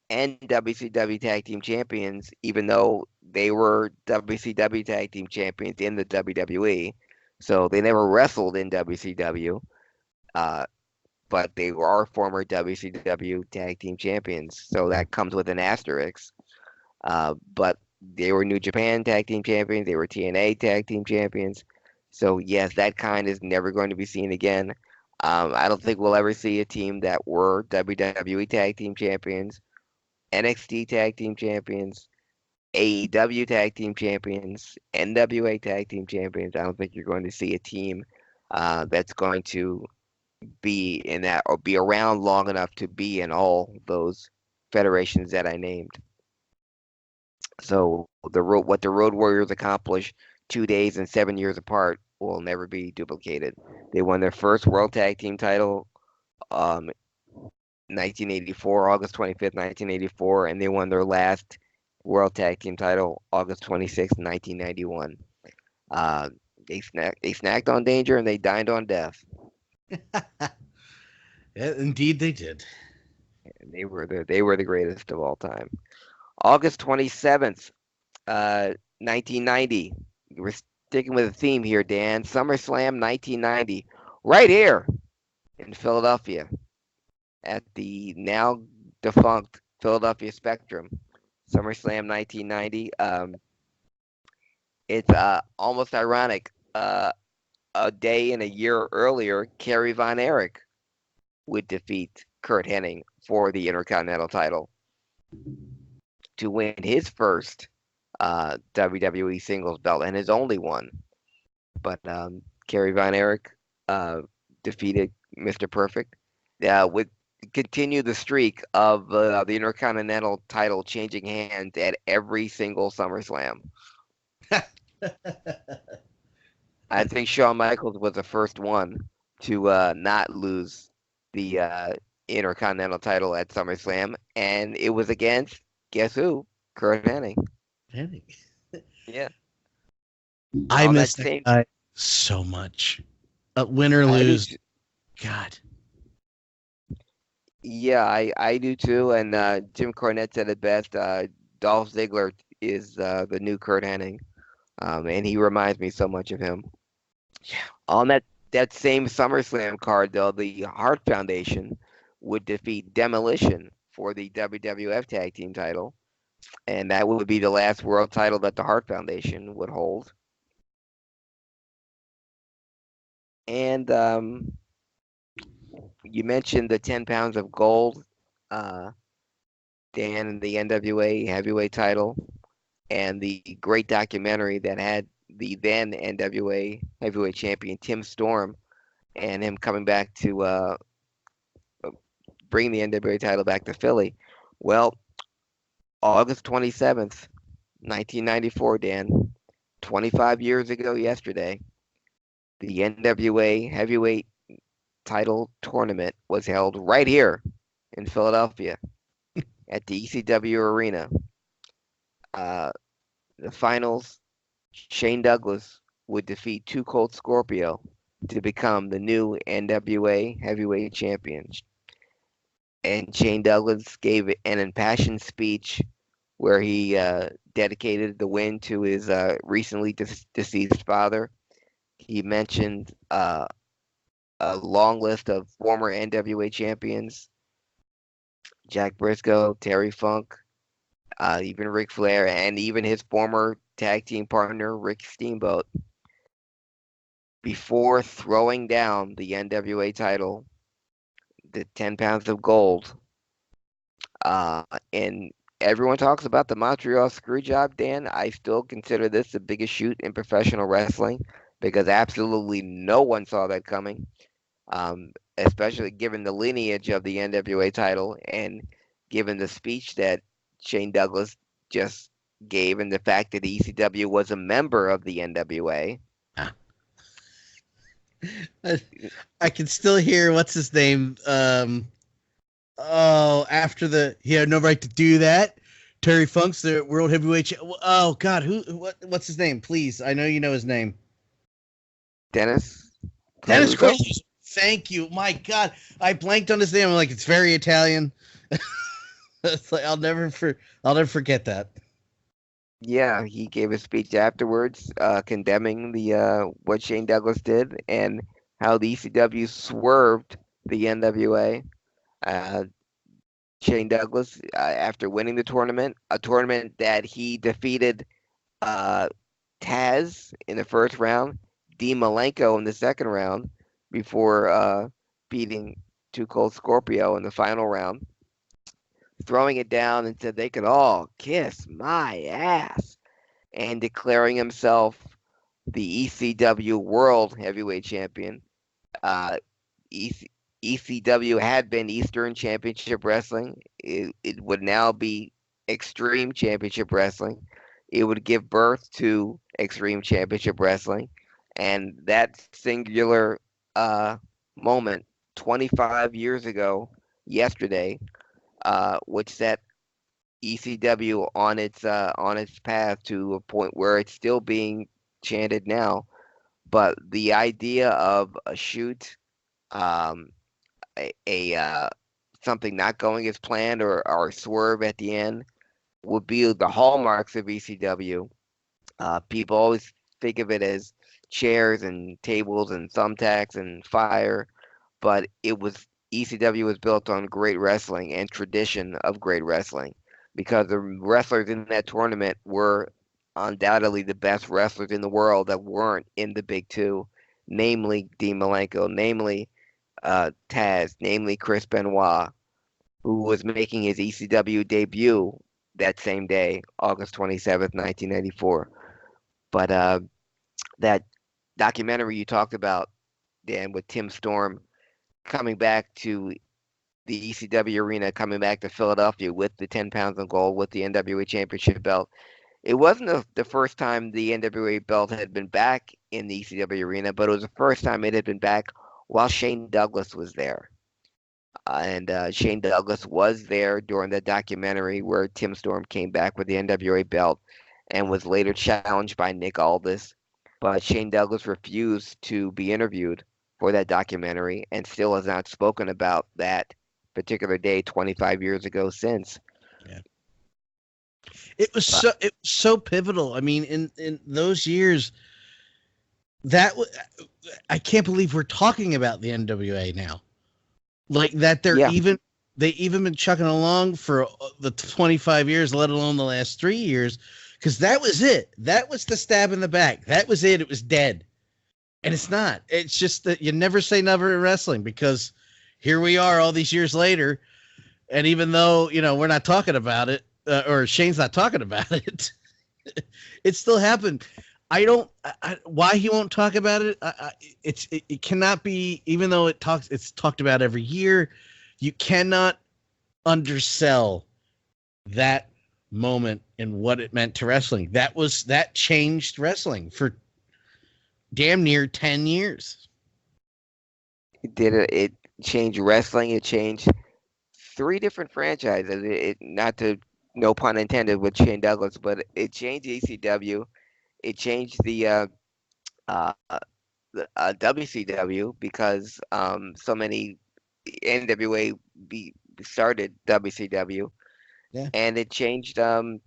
[SPEAKER 2] and WCW Tag Team Champions, even though they were WCW Tag Team Champions in the WWE. So they never wrestled in WCW, but they are former WCW Tag Team Champions. So that comes with an asterisk. But they were New Japan Tag Team Champions. They were TNA Tag Team Champions. So yes, that kind is never going to be seen again. I don't think we'll ever see a team that were WWE Tag Team Champions, NXT Tag Team Champions, AEW Tag Team Champions, NWA Tag Team Champions. I don't think you're going to see a team that's going to be in that or be around long enough to be in all those federations that I named. So what the Road Warriors accomplished 2 days and 7 years apart will never be duplicated. They won their first World Tag Team title 1984, August 25th, 1984, and they won their last World Tag Team title August 26th, 1991. They snacked on danger and they dined on death.
[SPEAKER 1] Yeah, indeed they did.
[SPEAKER 2] And they were the greatest of all time. August 27th, 1990. We're sticking with the theme here, Dan. SummerSlam 1990, right here in Philadelphia at the now defunct Philadelphia Spectrum. SummerSlam 1990. It's almost ironic. A day and a year earlier, Kerry Von Erich would defeat Curt Hennig for the Intercontinental title to win his first WWE singles belt and his only one. But Kerry Von Erich defeated Mr. Perfect. Would continue the streak of the Intercontinental title changing hands at every single SummerSlam. I think Shawn Michaels was the first one to not lose the Intercontinental title at SummerSlam, and it was against, guess who? Curt Hennig. Yeah.
[SPEAKER 1] I miss that guy so much. Win or lose, God.
[SPEAKER 2] Yeah, I do too. And Jim Cornette said it best. Dolph Ziggler is the new Curt Hennig, and he reminds me so much of him.
[SPEAKER 1] Yeah.
[SPEAKER 2] On that same SummerSlam card, though, the Hart Foundation would defeat Demolition for the WWF Tag Team title, and that would be the last world title that the Hart Foundation would hold. And you mentioned the 10 pounds of gold, Dan, and the NWA heavyweight title, and the great documentary that had the then NWA heavyweight champion Tim Storm and him coming back to bring the NWA title back to Philly. Well, August 27th, 1994, Dan, 25 years ago yesterday, the NWA heavyweight title tournament was held right here in Philadelphia at the ECW Arena. The finals, Shane Douglas would defeat Too Cold Scorpio to become the new NWA heavyweight champion. and Shane Douglas gave an impassioned speech where he dedicated the win to his recently deceased father. He mentioned a long list of former NWA champions: Jack Briscoe, Terry Funk, even Ric Flair, and even his former tag team partner, Rick Steamboat, before throwing down the NWA title, the 10 pounds of gold. And everyone talks about the Montreal Screwjob, Dan. I still consider this the biggest shoot in professional wrestling because absolutely no one saw that coming, especially given the lineage of the NWA title and given the speech that Shane Douglas just gave and the fact that ECW was a member of the NWA.
[SPEAKER 1] I can still hear what's his name. After he had no right to do that. Terry Funk's the world heavyweight. Oh God, what's his name? Please, I know you know his name.
[SPEAKER 2] Dennis
[SPEAKER 1] Corleone. Thank you. My God, I blanked on his name. I'm like, it's very Italian. It's like I'll never forget that.
[SPEAKER 2] Yeah, he gave a speech afterwards, condemning the what Shane Douglas did and how the ECW swerved the NWA. Uh, Shane Douglas, after winning the tournament, a tournament that he defeated Taz in the first round, Dean Malenko in the second round, before beating Too Cold Scorpio in the final round, throwing it down and said they could all kiss my ass, and declaring himself the ECW World Heavyweight Champion. ECW had been Eastern Championship Wrestling. It would now be Extreme Championship Wrestling. It would give birth to Extreme Championship Wrestling. And that singular moment, 25 years ago, yesterday, which set ECW on its path to a point where it's still being chanted now. But the idea of a shoot, um, a something not going as planned or a swerve at the end would be the hallmarks of ECW. People always think of it as chairs and tables and thumbtacks and fire, but ECW was built on great wrestling and tradition of great wrestling because the wrestlers in that tournament were undoubtedly the best wrestlers in the world that weren't in the big two, namely Dean Malenko, namely Taz, namely Chris Benoit, who was making his ECW debut that same day, August 27th, 1994. But that documentary you talked about, Dan, with Tim Storm coming back to the ECW arena, coming back to Philadelphia with the 10 pounds of gold, with the NWA Championship belt. It wasn't the first time the NWA belt had been back in the ECW arena, but it was the first time it had been back while Shane Douglas was there. And Shane Douglas was there during the documentary where Tim Storm came back with the NWA belt and was later challenged by Nick Aldis. But Shane Douglas refused to be interviewed for that documentary and still has not spoken about that particular day 25 years ago since.
[SPEAKER 1] Yeah. It was so pivotal. I mean, in those years, I can't believe we're talking about the NWA now. Like that, they even been chucking along for the 25 years, let alone the last 3 years, because that was it. That was the stab in the back. That was it. It was dead, and it's not. It's just that you never say never in wrestling because here we are all these years later, and even though we're not talking about it, or Shane's not talking about it, it still happened. Why he won't talk about it. It cannot be, even though it's talked about every year. You cannot undersell that moment and what it meant to wrestling. That changed wrestling for damn near 10 years.
[SPEAKER 2] It changed wrestling. It changed 3 different franchises. Not to, no pun intended, with Shane Douglas, but it changed ECW. It changed the WCW because so many NWA started WCW,
[SPEAKER 1] Yeah.
[SPEAKER 2] and it changed the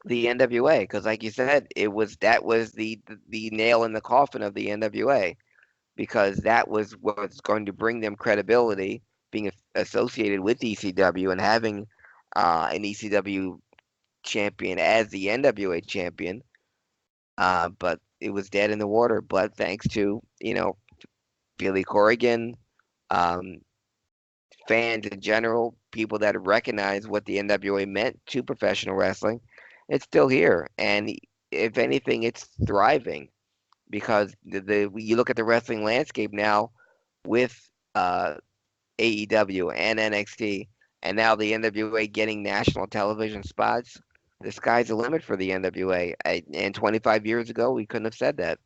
[SPEAKER 2] NWA because, like you said, that was the nail in the coffin of the NWA because that was what's going to bring them credibility, being associated with ECW and having an ECW champion as the NWA champion. But it was dead in the water. But thanks to Billy Corrigan, um, fans in general, people that recognize what the NWA meant to professional wrestling, it's still here. And if anything, it's thriving because you look at the wrestling landscape now with AEW and NXT, and now the NWA getting national television spots. The sky's the limit for the NWA. And 25 years ago, we couldn't have said that.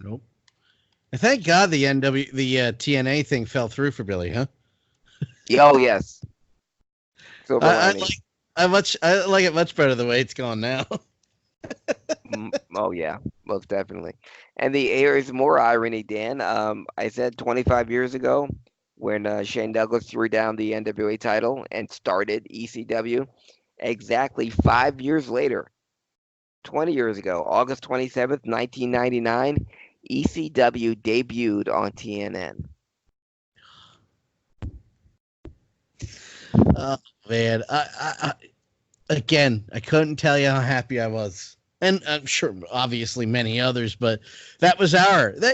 [SPEAKER 1] Nope. And thank God the TNA thing fell through for Billy, huh?
[SPEAKER 2] Oh yes. Silver
[SPEAKER 1] I
[SPEAKER 2] lining.
[SPEAKER 1] I like it much better the way it's going now.
[SPEAKER 2] Oh yeah, most definitely. And here's more irony, Dan. I said 25 years ago when Shane Douglas threw down the NWA title and started ECW. Exactly 5 years later, 20 years ago, August 27th, 1999, ECW debuted on TNN.
[SPEAKER 1] Oh man, I couldn't tell you how happy I was, and I'm sure obviously many others, but that was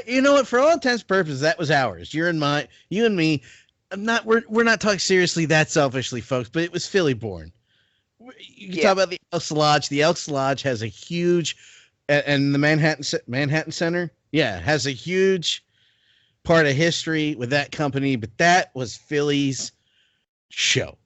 [SPEAKER 1] you know what, for all intents and purposes, that was ours. You and me. We're not talking seriously that selfishly, folks, but it was Philly born. You can talk about the Elks Lodge. The Elks Lodge has a huge, and the Manhattan Center, has a huge part of history with that company. But that was Philly's show,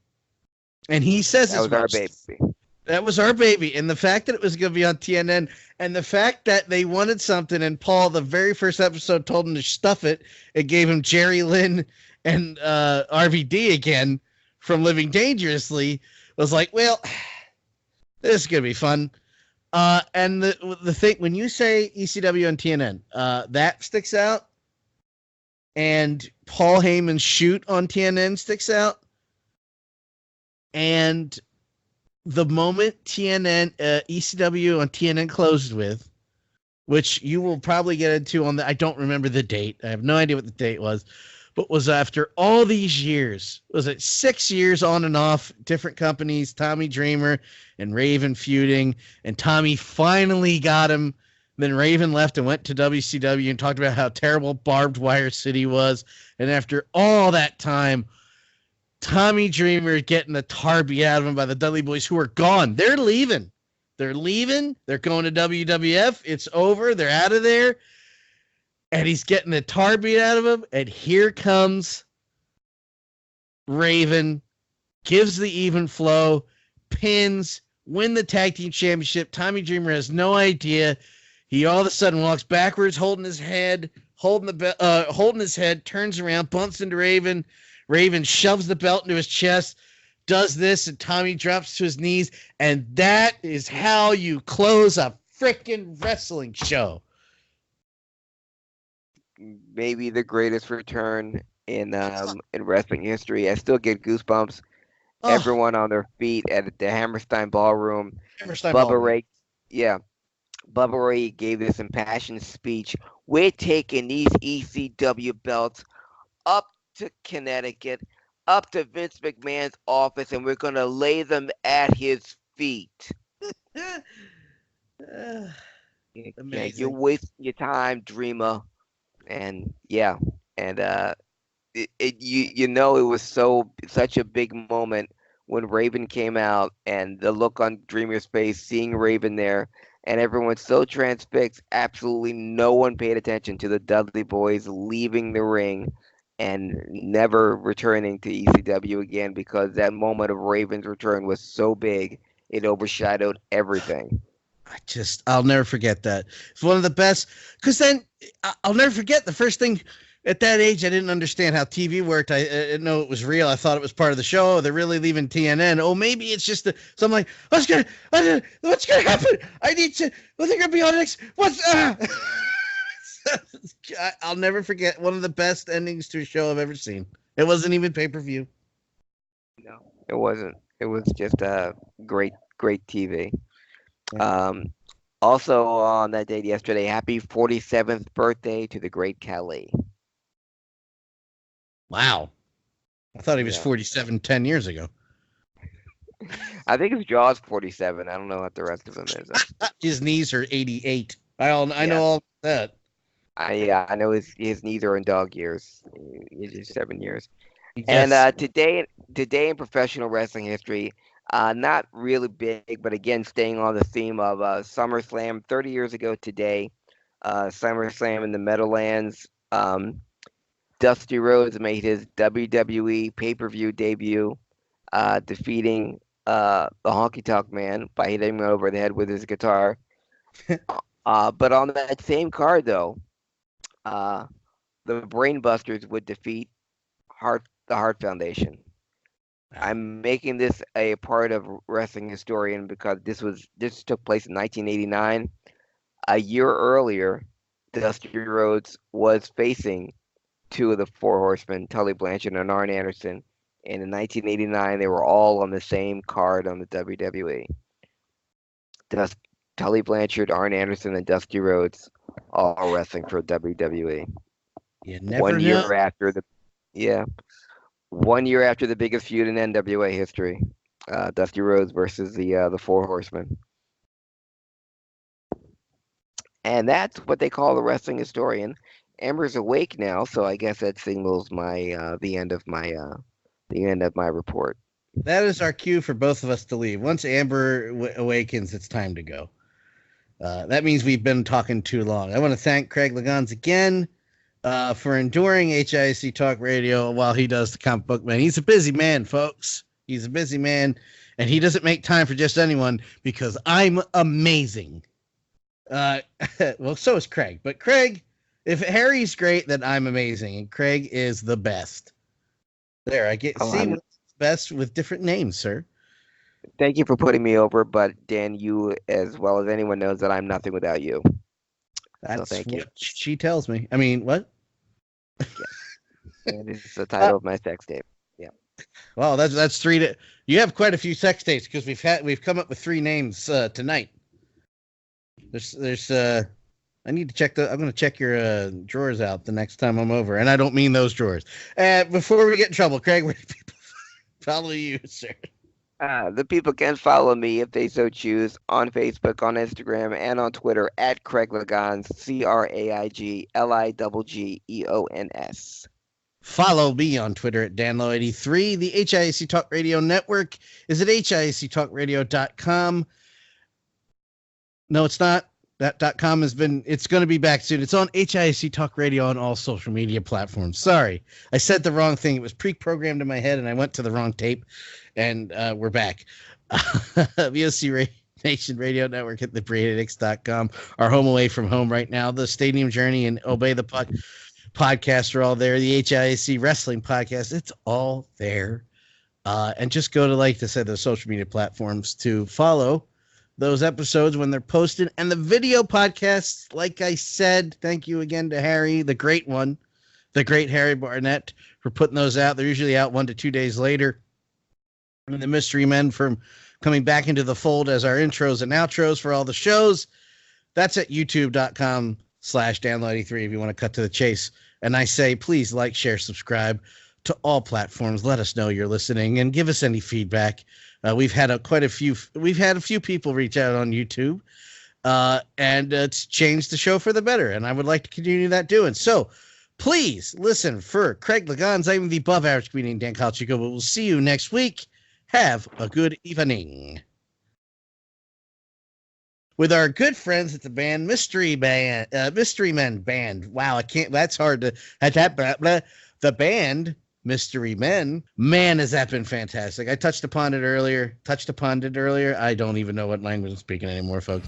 [SPEAKER 1] and he says
[SPEAKER 2] that was our baby.
[SPEAKER 1] That was our baby, and the fact that it was going to be on TNN, and the fact that they wanted something, and Paul, the very first episode, told him to stuff it. It gave him Jerry Lynn and RVD again from Living Dangerously. Was like, well, this is gonna be fun. And the thing when you say ECW and TNN, that sticks out, and Paul Heyman's shoot on TNN sticks out, and the moment ECW on TNN closed with, which you will probably get into I don't remember the date. I have no idea what the date was. But was after all these years, was it 6 years on and off, different companies, Tommy Dreamer and Raven feuding, and Tommy finally got him. Then Raven left and went to WCW and talked about how terrible Barbed Wire City was. And after all that time, Tommy Dreamer getting the tar beat out of him by the Dudley Boys, who are gone. They're leaving. They're leaving. They're going to WWF. It's over. They're out of there. And he's getting the tar beat out of him. And here comes Raven, gives the even flow, pins, win the tag team championship. Tommy Dreamer has no idea. He all of a sudden walks backwards, holding his head, holding his head, turns around, bumps into Raven. Raven shoves the belt into his chest, does this, and Tommy drops to his knees. And that is how you close a freaking wrestling show.
[SPEAKER 2] Maybe the greatest return in wrestling history. I still get goosebumps. Oh. Everyone on their feet at the Hammerstein Ballroom. Bubba Ray gave this impassioned speech. We're taking these ECW belts up to Connecticut, up to Vince McMahon's office, and we're going to lay them at his feet. You're wasting your time, Dreamer. And it was such a big moment when Raven came out, and the look on Dreamer's face, seeing Raven there, and everyone's so transfixed. Absolutely no one paid attention to the Dudley Boys leaving the ring and never returning to ECW again, because that moment of Raven's return was so big, it overshadowed everything.
[SPEAKER 1] I'll never forget that. It's one of the best, because then I'll never forget the first thing. At that age, I didn't understand how TV worked. I didn't know it was real. I thought it was part of the show. They're really leaving TNN. Oh, maybe it's just so I'm like, what's gonna happen? I need to. Well, they're gonna be on next. I'll never forget one of the best endings to a show I've ever seen. It wasn't even pay-per-view.
[SPEAKER 2] It wasn't. It was just great, great TV.
[SPEAKER 1] Yeah.
[SPEAKER 2] Also on that date yesterday, happy 47th birthday to the great Kelly.
[SPEAKER 1] Wow. I thought he was
[SPEAKER 2] Yeah.
[SPEAKER 1] 47 10 years ago.
[SPEAKER 2] I think his jaw's 47. I don't know what the rest of him is.
[SPEAKER 1] His knees are 88. I know all that.
[SPEAKER 2] I know his knees are in dog years. He's 7 years. And
[SPEAKER 1] Yes.
[SPEAKER 2] today in professional wrestling history, not really big, but again staying on the theme of SummerSlam 30 years ago today, SummerSlam in the Meadowlands. Dusty Rhodes made his WWE pay-per-view debut, defeating the Honky Tonk Man by hitting him over the head with his guitar. But on that same card, though, the Brainbusters would defeat the Hart Foundation. I'm making this a part of Wrestling Historian because this took place in 1989. A year earlier, Dusty Rhodes was facing two of the Four Horsemen, Tully Blanchard and Arn Anderson. And in 1989, they were all on the same card on the WWE. Tully Blanchard, Arn Anderson, and Dusty Rhodes all wrestling for WWE.
[SPEAKER 1] You never know.
[SPEAKER 2] 1 year after the biggest feud in NWA history, Dusty Rhodes versus the Four Horsemen. And that's what they call the Wrestling Historian. Amber's awake now, so I guess that signals my the end of my report.
[SPEAKER 1] That is our cue for both of us to leave. Once Amber awakens, it's time to go. That means we've been talking too long. I want to thank Craig Legans again for enduring HIAC Talk Radio while he does the Comic Book Man. He's a busy man, folks. He's a busy man, and he doesn't make time for just anyone because I'm amazing. Well, so is Craig. But Craig, if Harry's great, then I'm amazing, and Craig is the best. There, I get see what's best with different names, sir.
[SPEAKER 2] Thank you for putting me over, but Dan, you as well as anyone knows that I'm nothing without you.
[SPEAKER 1] That's
[SPEAKER 2] so thank you.
[SPEAKER 1] What she tells me. I mean, what?
[SPEAKER 2] And this is the title of my sex tape. Yeah.
[SPEAKER 1] Well, that's three. You have quite a few sex tapes because we've come up with three names tonight. There's I need to check I'm going to check your drawers out the next time I'm over, and I don't mean those drawers. Before we get in trouble, Craig, where do people follow you, sir?
[SPEAKER 2] The people can follow me if they so choose on Facebook, on Instagram, and on Twitter at Craig Legans, CraigLiggeons.
[SPEAKER 1] Follow me on Twitter at DanLow83. The HIAC Talk Radio Network is at HIACTalkRadio.com. No, it's not. That .com it's going to be back soon. It's on HIAC Talk Radio on all social media platforms. Sorry, I said the wrong thing. It was pre-programmed in my head, and I went to the wrong tape, and we're back. VOC Nation Radio Network at thebreakdicks.com. Our home away from home right now. The Stadium Journey and Obey the Puck podcasts are all there. The HIAC Wrestling Podcast, it's all there. And just go to, like I said, the social media platforms to follow those episodes when they're posted. And the video podcasts, like I said, thank you again to Harry, the great one, the great Harry Barnett, for putting those out. They're usually out 1 to 2 days later. And the Mystery Men from coming back into the fold as our intros and outros for all the shows. That's at youtube.com/download83 if you want to cut to the chase. And I say, please like, share, subscribe to all platforms. Let us know you're listening and give us any feedback. We've had a few people reach out on YouTube, and it's changed the show for the better. And I would like to continue that doing. So please listen. For Craig Legans, I'm the above average comedian Dan Calchico, but we'll see you next week. Have a good evening. With our good friends at the band Mystery Men Band. Wow, I can't. That's hard to. The band Mystery Men. Man, has that been fantastic. I touched upon it earlier. I don't even know what language I'm speaking anymore, folks.